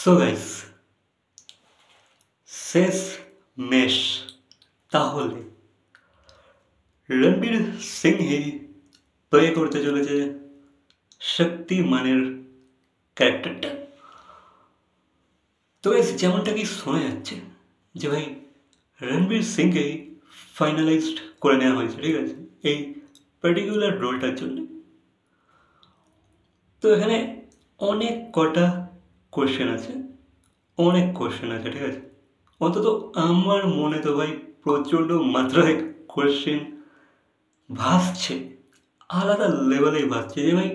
So guys, শেষ mesh তাহলে Ranbir সিংই play করতে চলেছে শক্তিমানের ক্যারেক্টারটা। তো গাইস, যেমনটা কি শোনা যাচ্ছে যে ভাই রণবীর সিংকেই ফাইনালাইজড করে নেওয়া হয়েছে, ঠিক আছে, এই পার্টিকুলার রোলটার জন্য। তো এখানে অনেক কটা কোয়েশ্চেন আছে, ঠিক আছে। অন্তত আমার মনে তো ভাই প্রচণ্ড মাত্রায় কোয়েশ্চেন ভাসছে, আলাদা লেভেলেই ভাসছে যে ভাই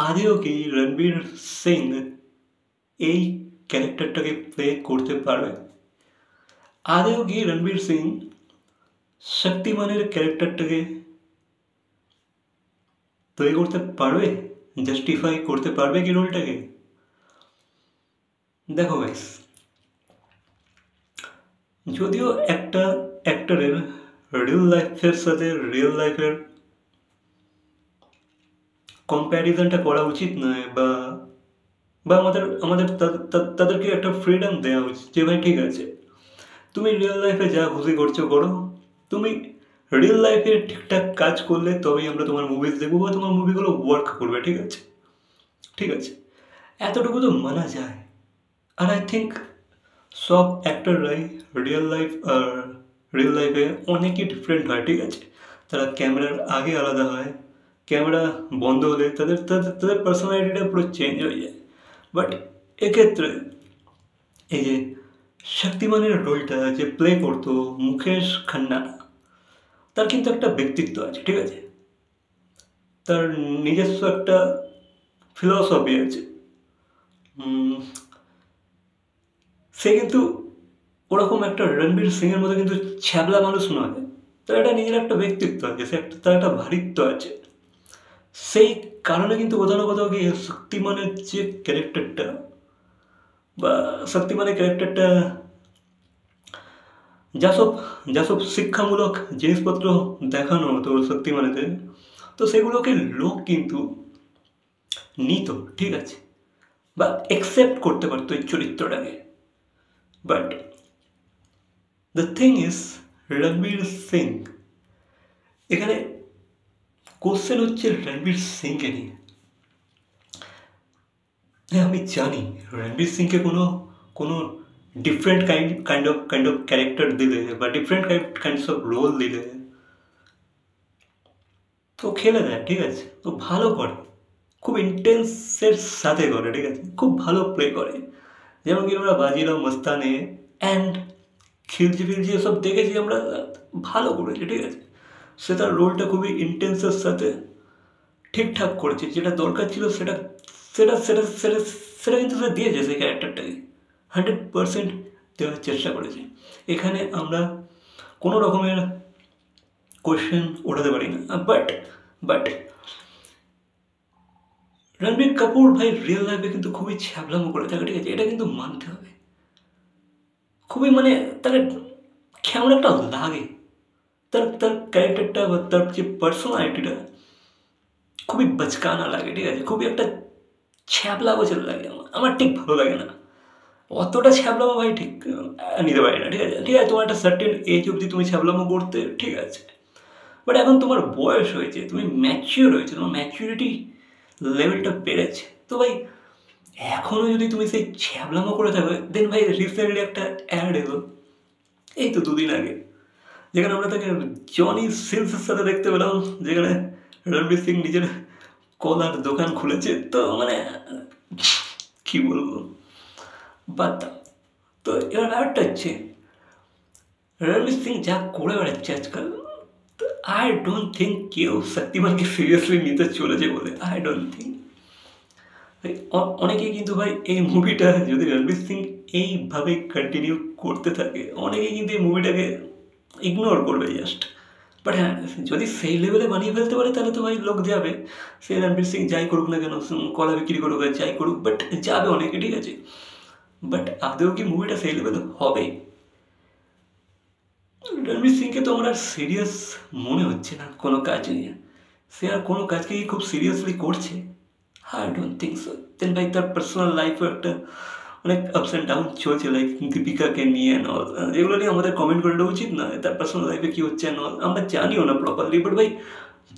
আদেও কি রণবীর সিং এই ক্যারেক্টারটাকে প্লে করতে পারবে? আদেও কি রণবীর সিং শক্তিমানের ক্যারেক্টারটাকে প্লে করতে পারবে, জাস্টিফাই করতে পারবে কি রোলটাকে? দেখো গাইস, যদিও একটা অ্যাক্টরের রিয়েল লাইফের সাথে রিয়েল লাইফের কম্প্যারিজনটা করা উচিত নয়, বা বা আমাদের আমাদের তাদেরকে একটা ফ্রিডম দেওয়া উচিত যে ভাই ঠিক আছে, তুমি রিয়েল লাইফে যা খুশি করছো করো, তুমি রিয়েল লাইফে ঠিকঠাক কাজ করলে তবেই আমরা তোমার মুভিজ দেখবো বা তোমার মুভিগুলো ওয়ার্ক করবে, ঠিক আছে, ঠিক আছে, এতটুকু তো মানা যায়। আর আই থিঙ্ক সব অ্যাক্টররাই রিয়েল লাইফে অনেকই ডিফারেন্ট হয়, ঠিক আছে। তারা ক্যামেরার আগে আলাদা হয়, ক্যামেরা বন্ধ হলে তাদের তাদের তাদের পার্সোনালিটিটা পুরো চেঞ্জ হয়ে যায়। বাট এক্ষেত্রে এই যে শক্তিমানের রোলটা যে প্লে করতো মুকেশ খান্না, তার কিন্তু একটা ব্যক্তিত্ব আছে, ঠিক আছে, তার নিজস্ব একটা ফিলসফি আছে। সে কিন্তু ওরকম একটা রণবীর সিংয়ের মতো কিন্তু ছ্যাবলা মানুষ নয়, তার একটা নিজের একটা ব্যক্তিত্ব আছে, তার একটা ভারিত্ব আছে। সেই কারণে কিন্তু কোথাও না কোথাও গিয়ে শক্তিমানের যে ক্যারেক্টারটা বা শক্তিমানের ক্যারেক্টারটা যা সব শিক্ষামূলক জিনিসপত্র দেখানো হতো শক্তিমানেতে, তো সেগুলোকে লোক কিন্তু নিত, ঠিক আছে, বা অ্যাকসেপ্ট করতে পারতো এই চরিত্রটাকে। But the thing is, Ranveer Singh এখানে কোশ্চেন হচ্ছে রণবীর সিংকে নিয়ে। হ্যাঁ, আমি জানি রণবীর সিংকে কোনো কোনো ডিফারেন্ট কাইন্ড অফ ক্যারেক্টার দিলে বা ডিফারেন্ট কাইন্ডস অফ রোল দিলে তো খেলে দেয়, ঠিক আছে, তো ভালো করে, খুব ইন্টেন্সের সাথে করে, ঠিক আছে, খুব ভালো প্লে করে। যেমন কি আমরা বাজিরাও মস্তানে অ্যান্ড খিলজি ফিলজি এসব দেখেছি আমরা, ভালো করেছে, ঠিক আছে। সে তার রোলটা খুবই ইন্টেন্সের সাথে ঠিকঠাক করেছে, যেটা দরকার ছিল সেটা সেটা সেটা সেটা সেটা কিন্তু সে দিয়েছে, সেই ক্যারেক্টারটাকে 100% দেওয়ার চেষ্টা করেছে। এখানে আমরা কোনো রকমের কোয়েশ্চেন ওঠাতে পারি না। বাট রণবীর কাপুর ভাই রিয়েল লাইফে কিন্তু খুবই ছ্যাবলামো করে থাকে, ঠিক আছে, এটা কিন্তু মানতে হবে। খুবই মানে তাকে কেমন একটা লাগে, তার তার ক্যারেক্টারটা বা তার যে পার্সোনালিটিটা খুবই বচকানা লাগে, ঠিক আছে, খুবই একটা ছ্যাবলা গোছের লাগে। আমার ঠিক ভালো লাগে না অতটা ছ্যাবলামো ভাই, ঠিক নিতে পারি না, ঠিক আছে, ঠিক আছে, তোমার একটা সার্টেন এজ অবধি তুমি ছ্যাবলামো করতে, ঠিক আছে। বাট এখন তোমার বয়স হয়েছে, তুমি ম্যাচিওর হয়েছে, তোমার ম্যাচিউরিটি লেভেলটা বেড়েছে, তো ভাই এখনও যদি তুমি সেই ছ্যাবলামো করে থাকো, দেন ভাই রিসেন্টলি একটা অ্যাড এলো এই তো দুদিন আগে, যেখানে আমরা তাকে জনি সিলসের সাথে দেখতে পেলাম, যেখানে রণবীর সিং নিজের কলার দোকান খুলেছে। তো মানে কি বলবো, বাদ দাও। তো এবার ব্যাপারটা হচ্ছে রণবীর সিং যা করে বেড়াচ্ছে আজকাল, আই ডোন্ট থিঙ্ক কেউ শক্তিমানকে সিরিয়াসলি নিতে চলেছে বলে, আই ডোন্ট থিঙ্ক। অনেকেই কিন্তু ভাই এই মুভিটা যদি রণবীর সিং এইভাবে কন্টিনিউ করতে থাকে, অনেকেই কিন্তু এই মুভিটাকে ইগনোর করবে জাস্ট। বাট হ্যাঁ, যদি সেই লেভেলে বানিয়ে ফেলতে পারে তাহলে তো ভাই লোক যাবে। সে রণবীর সিং যাই করুক না কেন, কলা বিক্রি করুক আর যাই করুক, বাট যাবে অনেকে, ঠিক আছে। বাট আদৌ কি মুভিটা সেই লেভেলে হবে? রণবীর সিংকে তো আমার আর সিরিয়াস মনে হচ্ছে না কোনো কাজ নিয়ে। সে আর কোনো কাজকেই খুব সিরিয়াসলি করছে, আই ডোন্ট থিঙ্ক সো। দেন ভাই তার পার্সোনাল লাইফও একটা অনেক আপস অ্যান্ড ডাউন চলছে, লাইক দীপিকাকে নিয়ে অ্যান্ড অল, যেগুলো নিয়ে আমাদের কমেন্ট করাটা উচিত না, তার পার্সোনাল লাইফে কী হচ্ছে অ্যান্ড অল আমরা জানিও না প্রপারলি। বাট ভাই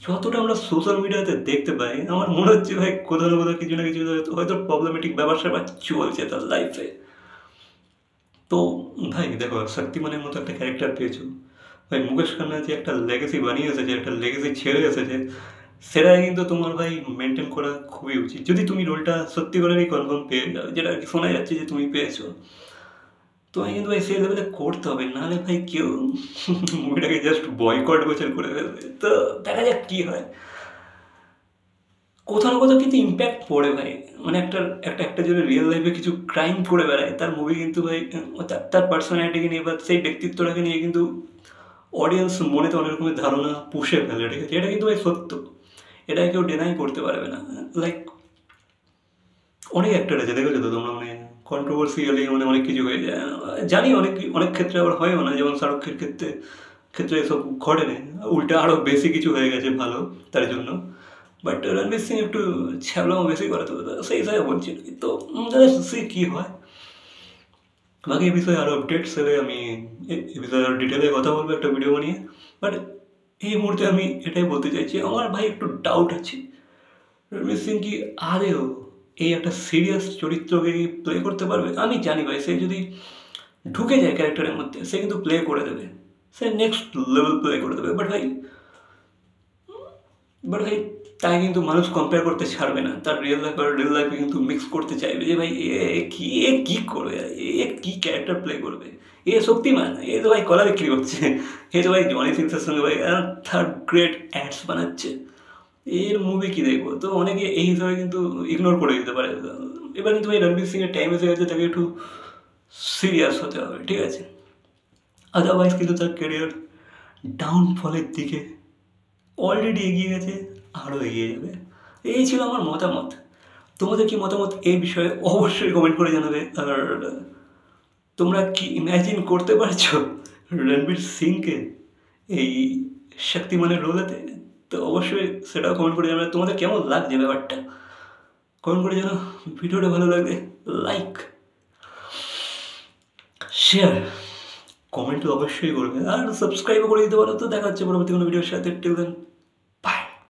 যতটা আমরা সোশ্যাল মিডিয়াতে দেখতে পাই আমার মনে হচ্ছে ভাই কোথাও না কোথাও কিছু না কিছু হয়তো প্রবলেমেটিক ব্যাপার স্যাপার চলছে তার লাইফে। তো ভাই দেখো, শক্তিমানের মতো একটা ক্যারেক্টার পেয়েছো ভাই, মুকেশ খান্না যে একটা লেগেসি বানিয়ে এসেছে, একটা লেগেসি ছেড়ে এসেছে, সেটা কিন্তু তোমার ভাই মেনটেন করা খুবই উচিত, যদি তুমি রোলটা সত্যি করেই কনফার্ম পেয়ে যাও, যেটা আর কি শোনা যাচ্ছে যে তুমি পেয়েছো। তোমায় কিন্তু ভাই সেই লেভেলে করতে হবে, নাহলে ভাই কেউ মুভিটাকে জাস্ট বয়কট গোচর করে ফেলবে। তো দেখা যাক কী হয়। কোথাও না কোথাও কিন্তু ইম্প্যাক্ট পড়ে ভাই, মানে একটা যদি রিয়েল লাইফে কিছু ক্রাইম করে বেড়ায় তার মুভি কিন্তু ভাই তার পার্সোনালিটিকে নিয়ে বা সেই ব্যক্তিত্বটাকে নিয়ে কিন্তু অডিয়েন্স মনে তো অনেক রকমের ধারণা পুষে ফেলে, ঠিক আছে, এটা কিন্তু ভাই সত্য, এটা কেউ ডেনাই করতে পারবে না। লাইক অনেক অ্যাক্টর আছে দেখেছো তো তোমরা, মানে কন্ট্রোভার্সিয়ালি মানে অনেক কিছু হয়ে যায়, জানি অনেক অনেক ক্ষেত্রে আবার হয়ও না, যেমন শাহরুখের ক্ষেত্রে এসব ঘটেনি, উল্টা আরও বেশি কিছু হয়ে গেছে ভালো তার জন্য। বাট রণবীর সিং একটু ছ্যাবলামো বেশি করে, তো সেই হিসাবে বলছি। তো সে কী হয়, বাকি এই বিষয়ে আরও আপডেটস এলে আমি এই বিষয়ে আরও ডিটেলে কথা বলবো একটা ভিডিও বানিয়ে। বাট এই মুহূর্তে আমি এটাই বলতে চাইছি, আমার ভাই একটু ডাউট আছে রণবীর সিং কি আদেও এই একটা সিরিয়াস চরিত্রকে কি প্লে করতে পারবে। আমি জানি ভাই সে যদি ঢুকে যায় ক্যারেক্টারের মধ্যে সে কিন্তু প্লে করে দেবে, সে নেক্সট লেভেল প্লে করে দেবে। বাট ভাই তাই কিন্তু মানুষ কম্পেয়ার করতে ছাড়বে না, তার রিয়েল লাইফে কিন্তু মিক্স করতে চাইবে যে ভাই এ কী করবে, এ কী ক্যারেক্টার প্লে করবে, এ শক্তিমান, এ তো ভাই কলা বিক্রি করছে, এ তো ভাই জনি সিংসের সঙ্গে ভাই থার্ড গ্রেড অ্যাডস বানাচ্ছে, এর মুভি কী দেখবো। তো অনেকে এই হিসাবে কিন্তু ইগনোর করে দিতে পারে। এবার কিন্তু ভাই রণবীর সিংয়ের টাইম এসে গেছে, তাকে একটু সিরিয়াস হতে হবে, ঠিক আছে, আদারওয়াইজ কিন্তু তার ক্যারিয়ার ডাউনফলের দিকে অলরেডি এগিয়ে গেছে, আরও এগিয়ে যাবে। এই ছিল আমার মতামত। তোমাদের কি মতামত এই বিষয়ে অবশ্যই কমেন্ট করে জানাবে। আর তোমরা কি ইম্যাজিন করতে পারছো রণবীর সিংকে এই শক্তিমানের রোলেতে? তো অবশ্যই সেটাও কমেন্ট করে জানাবে তোমাদের কেমন লাগছে ব্যাপারটা, কমেন্ট করে জানাও। ভিডিওটা ভালো লাগলে লাইক শেয়ার কমেন্ট তো অবশ্যই করবে, আর সাবস্ক্রাইবও করে দিতে পারো। তো দেখা হচ্ছে পরবর্তী কোনো ভিডিওর সাথে। Till then